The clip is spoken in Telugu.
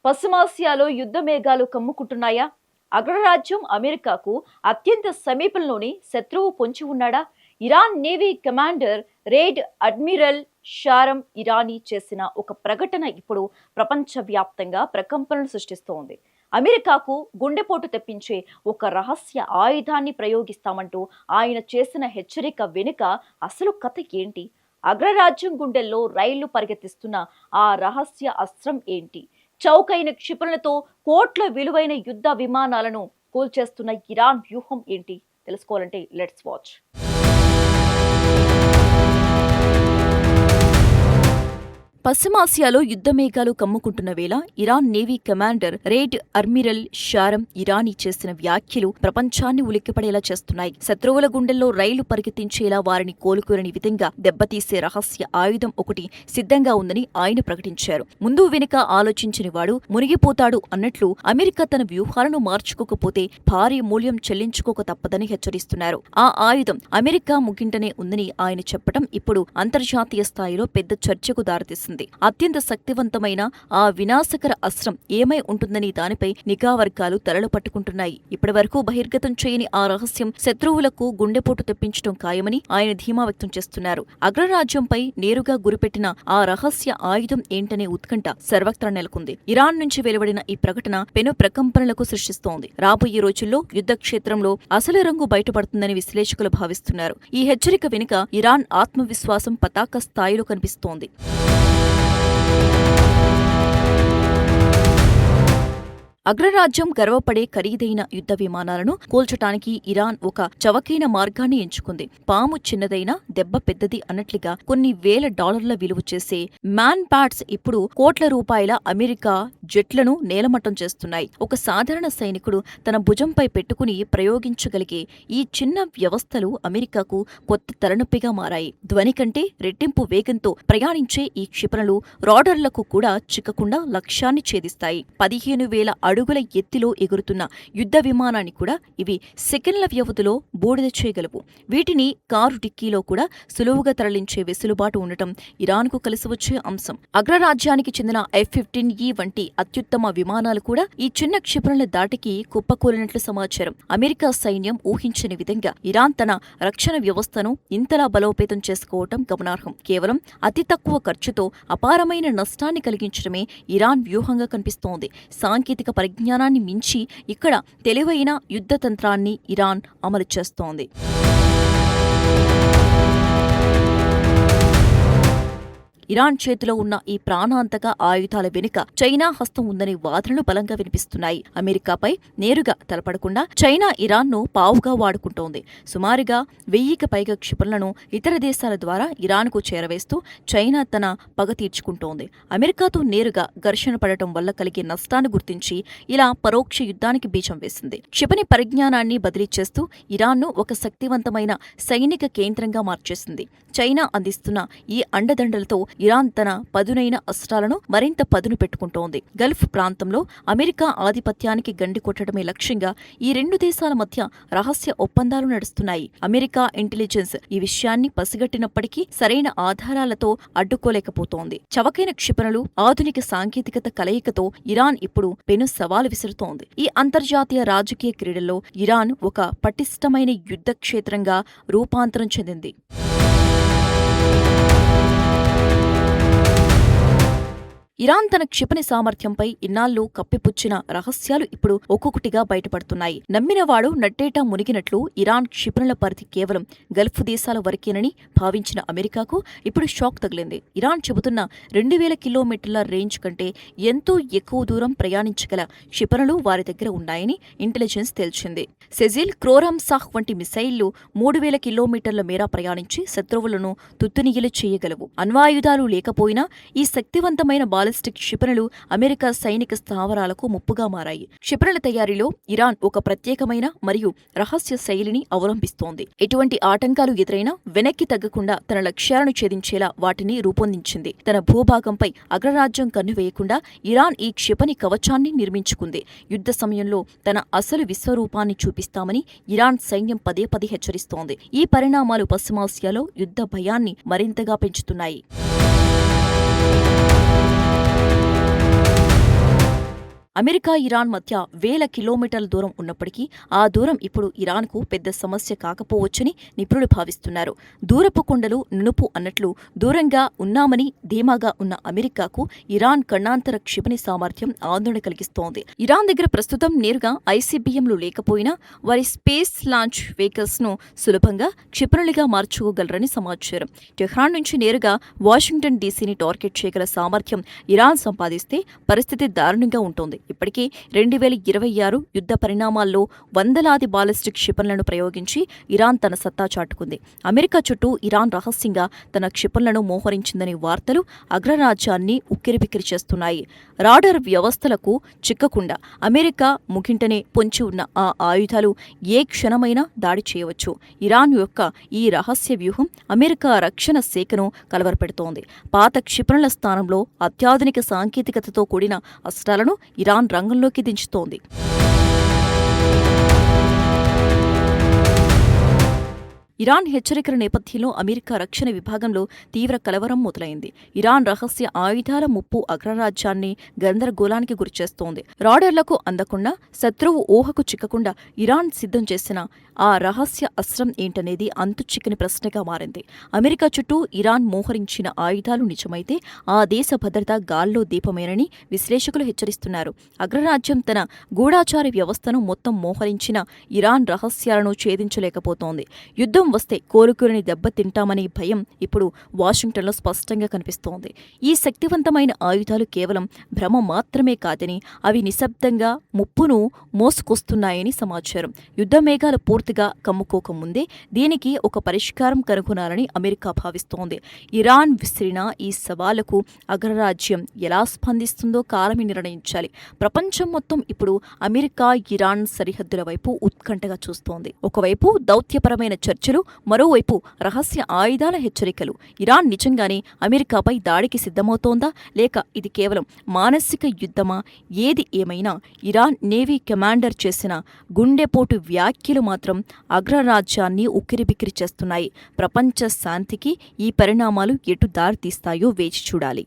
పశ్చిమాసియాలో యుద్ధ మేఘాలు కమ్ముకుంటున్నాయా? అగ్రరాజ్యం అమెరికాకు అత్యంత సమీపంలోని శత్రువు పొంచి ఉన్నాడా? Iran navy commander rear admiral Shahram Irani చేసిన ఒక ప్రకటన ఇప్పుడు ప్రపంచవ్యాప్తంగా ప్రకంపనలు సృష్టిస్తోంది. అమెరికాకు గుండెపోటు తెప్పించే ఒక రహస్య ఆయుధాన్ని ప్రయోగిస్తామంటూ ఆయన చేసిన హెచ్చరిక వెనుక అసలు కథ ఏంటి? అగ్రరాజ్యం గుండెల్లో రైళ్లు పరిగెత్తిస్తున్న ఆ రహస్య అస్త్రం ఏంటి? చౌకైన క్షిపణులతో కోట్ల విలువైన యుద్ధ విమానాలను కూల్చేస్తున్న ఇరాన్ వ్యూహం ఏంటి? తెలుసుకోవాలంటే లెట్స్ వాచ్. పశ్చిమాసియాలో యుద్ధ మేఘాలు కమ్ముకుంటున్న వేళ Iran navy commander rear admiral Shahram Irani చేసిన వ్యాఖ్యలు ప్రపంచాన్ని ఉలిక్కిపడేలా చేస్తున్నాయి. శత్రువుల గుండెల్లో రైలు పరిగెత్తించేలా వారిని కోలుకోరని విధంగా దెబ్బతీసే రహస్య ఆయుధం ఒకటి సిద్ధంగా ఉందని ఆయన ప్రకటించారు. ముందు వెనుక ఆలోచించని వాడు మునిగిపోతాడు అన్నట్లు అమెరికా తన వ్యూహాలను మార్చుకోకపోతే భారీ మూల్యం చెల్లించుకోక తప్పదని హెచ్చరిస్తున్నారు. ఆ ఆయుధం అమెరికా ముగింటనే ఉందని ఆయన చెప్పడం ఇప్పుడు అంతర్జాతీయ స్థాయిలో పెద్ద చర్చకు దారితీసింది. అత్యంత శక్తివంతమైన ఆ వినాశకర అస్త్రం ఏమై ఉంటుందని దానిపై నిఘా వర్గాలు తలలు పట్టుకుంటున్నాయి. ఇప్పటివరకు బహిర్గతం చేయని ఆ రహస్యం శత్రువులకు గుండెపోటు తెప్పించడం ఖాయమని ఆయన ధీమా వ్యక్తం చేస్తున్నారు. అగ్రరాజ్యంపై నేరుగా గురిపెట్టిన ఆ రహస్య ఆయుధం ఏంటనే ఉత్కంఠ సర్వత్రా నెలకొంది. ఇరాన్ నుంచి వెలువడిన ఈ ప్రకటన పెను ప్రకంపనలకు సృష్టిస్తోంది. రాబోయే రోజుల్లో యుద్ధ క్షేత్రంలో అసలు రంగు బయటపడుతుందని విశ్లేషకులు భావిస్తున్నారు. ఈ హెచ్చరిక వెనుక ఇరాన్ ఆత్మవిశ్వాసం పతాక స్థాయిలో కనిపిస్తోంది. అగ్రరాజ్యం గర్వపడే ఖరీదైన యుద్ధ విమానాలను కూల్చటానికి ఇరాన్ ఒక చవకైన మార్గాన్ని ఎంచుకుంది. పాము చిన్నదైన దెబ్బ పెద్దది అన్నట్లుగా కొన్ని వేల డాలర్ల విలువ చేసే మ్యాన్ ప్యాడ్స్ ఇప్పుడు కోట్ల రూపాయల అమెరికా జెట్లను నేలమట్టం చేస్తున్నాయి. ఒక సాధారణ సైనికుడు తన భుజంపై పెట్టుకుని ప్రయోగించగలిగే ఈ చిన్న వ్యవస్థలు అమెరికాకు కొత్త తలనొప్పిగా మారాయి. ధ్వని కంటే రెట్టింపు వేగంతో ప్రయాణించే ఈ క్షిపణులు రాడర్లకు కూడా చిక్కకుండా లక్ష్యాన్ని ఛేదిస్తాయి. 15,000 అడుగుల ఎత్తిలో ఎగురుతున్న యుద్ధ విమానాన్ని కూడా ఇవి సెకండ్ల వ్యవధిలో బూడిద చేయగలవు. వీటిని కారు డిక్కీలో కూడా సులువుగా తరలించే వెసులుబాటు ఉండటం ఇరాన్కు కలిసి వచ్చే అంశం. అగ్రరాజ్యానికి చెందిన F-15E వంటి అత్యుత్తమ విమానాలు కూడా ఈ చిన్న క్షిపణుల దాటికి కుప్పకూలినట్లు సమాచారం. అమెరికా సైన్యం ఊహించని విధంగా ఇరాన్ తన రక్షణ వ్యవస్థను ఇంతలా బలోపేతం చేసుకోవటం గమనార్హం. కేవలం అతి తక్కువ ఖర్చుతో అపారమైన నష్టాన్ని కలిగించడమే ఇరాన్ వ్యూహంగా కనిపిస్తోంది. సాంకేతిక పరిజ్ఞానాన్ని మించి ఇక్కడ తెలివైన యుద్ధ తంత్రాన్ని ఇరాన్ అమలు చేస్తోంది. ఇరాన్ చేతిలో ఉన్న ఈ ప్రాణాంతక ఆయుధాల వెనుక చైనా హస్తం ఉందనే వాదనలు బలంగా వినిపిస్తున్నాయి. అమెరికాపై నేరుగా తలపడకుండా చైనా ఇరాన్ను పావుగా వాడుకుంటోంది. సుమారుగా 1000కి పైగా క్షిపణులను ఇతర దేశాల ద్వారా ఇరాన్కు చేరవేస్తూ చైనా తన పగ తీర్చుకుంటోంది. అమెరికాతో నేరుగా ఘర్షణ పడటం వల్ల కలిగే నష్టాన్ని గుర్తించి ఇలా పరోక్ష యుద్ధానికి బీజం వేసింది. క్షిపణి పరిజ్ఞానాన్ని బదిలీ చేస్తూ ఇరాన్ను ఒక శక్తివంతమైన సైనిక కేంద్రంగా మార్చేసింది. చైనా అందిస్తున్న ఈ అండదండలతో ఇరాన్ తన పదునైన అస్త్రాలను మరింత పదును పెట్టుకుంటోంది. గల్ఫ్ ప్రాంతంలో అమెరికా ఆధిపత్యానికి గండి కొట్టడమే లక్ష్యంగా ఈ రెండు దేశాల మధ్య రహస్య ఒప్పందాలు నడుస్తున్నాయి. అమెరికా ఇంటెలిజెన్స్ ఈ విషయాన్ని పసిగట్టినప్పటికీ సరైన ఆధారాలతో అడ్డుకోలేకపోతోంది. చవకైన క్షిపణులు, ఆధునిక సాంకేతికత కలయికతో ఇరాన్ ఇప్పుడు పెను సవాలు విసురుతోంది. ఈ అంతర్జాతీయ రాజకీయ క్రీడల్లో ఇరాన్ ఒక పటిష్టమైన యుద్ధ క్షేత్రంగా రూపాంతరం చెందింది. ఇరాన్ తన క్షిపణి సామర్థ్యంపై ఇన్నాళ్లు కప్పిపుచ్చిన రహస్యాలు ఇప్పుడు ఒక్కొక్కటిగా బయటపడుతున్నాయి. నమ్మినవాడు నట్టేటా మునిగినట్లు ఇరాన్ క్షిపణుల పరిధి కేవలం గల్ఫ్ దేశాల వరకేనని భావించిన అమెరికాకు ఇప్పుడు షాక్ తగిలింది. ఇరాన్ చెబుతున్న 2000 కిలోమీటర్ల రేంజ్ కంటే ఎంతో ఎక్కువ దూరం ప్రయాణించగల క్షిపణులు వారి దగ్గర ఉన్నాయని ఇంటెలిజెన్స్ తేల్చింది. సెజిల్, క్రోరామ్సాహ్ వంటి మిసైళ్లు 3000 కిలోమీటర్ల మేర ప్రయాణించి శత్రువులను తుత్తునియలు చేయగలవు. అణ్వాయుధాలు లేకపోయినా ఈ శక్తివంతమైన బాలిస్టిక్ క్షిపణులు అమెరికా సైనిక స్థావరాలకు ముప్పుగా మారాయి. క్షిపణుల తయారీలో ఇరాన్ ఒక ప్రత్యేకమైన మరియు రహస్య శైలిని అవలంబిస్తోంది. ఎటువంటి ఆటంకాలు ఎదురైనా వెనక్కి తగ్గకుండా తన లక్ష్యాలను ఛేదించేలా వాటిని రూపొందించింది. తన భూభాగంపై అగ్రరాజ్యం కన్నువేయకుండా ఇరాన్ ఈ క్షిపణి కవచాన్ని నిర్మించుకుంది. యుద్ధ సమయంలో తన అసలు విశ్వరూపాన్ని చూపిస్తామని ఇరాన్ సైన్యం పదే పదే హెచ్చరిస్తోంది. ఈ పరిణామాలు పశ్చిమాసియాలో యుద్ధ భయాన్ని మరింతగా పెంచుతున్నాయి. అమెరికా, ఇరాన్ మధ్య వేల కిలోమీటర్ల దూరం ఉన్నప్పటికీ ఆ దూరం ఇప్పుడు ఇరాన్కు పెద్ద సమస్య కాకపోవచ్చని నిపుణులు భావిస్తున్నారు. దూరపు కొండలు నునుపు అన్నట్లు దూరంగా ఉన్నామని ధీమాగా ఉన్న అమెరికాకు ఇరాన్ ఖండాంతర క్షిపణి సామర్థ్యం ఆందోళన కలిగిస్తోంది. ఇరాన్ దగ్గర ప్రస్తుతం నేరుగా ఐసీబీఎంలు లేకపోయినా వారి స్పేస్ లాంచ్ వెహికల్స్ ను సులభంగా క్షిపణులుగా మార్చుకోగలరని సమాచారం. టెహ్రాన్ నుంచి నేరుగా వాషింగ్టన్ డీసీని టార్గెట్ చేయగల సామర్థ్యం ఇరాన్ సంపాదిస్తే పరిస్థితి దారుణంగా ఉంటుంది. ఇప్పటికే 2026 యుద్ధ పరిణామాల్లో వందలాది బాలిస్టిక్ క్షిపణులను ప్రయోగించి ఇరాన్ తన సత్తా చాటుకుంది. అమెరికా చుట్టూ ఇరాన్ రహస్యంగా తన క్షిపణులను మోహరించిందనే వార్తలు అగ్రరాజ్యాన్ని ఉక్కిరిబిక్కిరి చేస్తున్నాయి. రాడార్ వ్యవస్థలకు చిక్కకుండా అమెరికా ముగింటనే పొంచి ఉన్న ఆ ఆయుధాలు ఏ క్షణమైనా దాడి చేయవచ్చు. ఇరాన్ యొక్క ఈ రహస్య వ్యూహం అమెరికా రక్షణ శాఖను కలవరపెడుతోంది. పాత క్షిపణుల స్థానంలో అత్యాధునిక సాంకేతికతతో కూడిన అస్త్రాలను ఇరాన్ రంగంలోకి దించుతోంది. ఇరాన్ హెచ్చరికల నేపథ్యంలో అమెరికా రక్షణ విభాగంలో తీవ్ర కలవరం మొదలైంది. ఇరాన్ రహస్య ఆయుధాల ముప్పు అగ్రరాజ్యాన్ని గందరగోళానికి గురిచేస్తోంది. రాడర్లకు అందకుండా, శత్రువు ఊహకు చిక్కకుండా ఇరాన్ సిద్ధం చేసిన ఆ రహస్య అస్త్రం ఏంటనేది అంతుచిక్కని ప్రశ్నగా మారింది. అమెరికా చుట్టూ ఇరాన్ మోహరించిన ఆయుధాలు నిజమైతే ఆ దేశ భద్రత గాల్లో దీపమేనని విశ్లేషకులు హెచ్చరిస్తున్నారు. అగ్రరాజ్యం తన గూఢాచార వ్యవస్థను మొత్తం మోహరించిన ఇరాన్ రహస్యాలను ఛేదించలేకపోతోంది. యుద్ధం వస్తే కోలుకోలేని దెబ్బతింటామనే భయం ఇప్పుడు వాషింగ్టన్లో స్పష్టంగా కనిపిస్తోంది. ఈ శక్తివంతమైన ఆయుధాలు కేవలం భ్రమ మాత్రమే కాదని అవి నిశ్శబ్దంగా ముప్పును మోసుకొస్తున్నాయని సమాచారం. యుద్ధ మేఘాలు పూర్తిగా కమ్ముకోకముందే దీనికి ఒక పరిష్కారం కనుగొనాలని అమెరికా భావిస్తోంది. ఇరాన్ విసిరిన ఈ సవాలుకు అగ్రరాజ్యం ఎలా స్పందిస్తుందో కాలమే నిర్ణయించాలి. ప్రపంచం మొత్తం ఇప్పుడు అమెరికా, ఇరాన్ సరిహద్దుల వైపు ఉత్కంఠగా చూస్తోంది. ఒకవైపు దౌత్యపరమైన చర్చలు, మరోవైపు రహస్య ఆయుధాల హెచ్చరికలు. ఇరాన్ నిజంగానే అమెరికాపై దాడికి సిద్ధమవుతోందా, లేక ఇది కేవలం మానసిక యుద్ధమా? ఏది ఏమైనా ఇరాన్ నేవీ కమాండర్ చేసిన గుండెపోటు వ్యాఖ్యలు మాత్రం అగ్రరాజ్యాన్ని ఉక్కిరిబిక్కిరి చేస్తున్నాయి. ప్రపంచ శాంతికి ఈ పరిణామాలు ఎటు దారితీస్తాయో వేచి చూడాలి.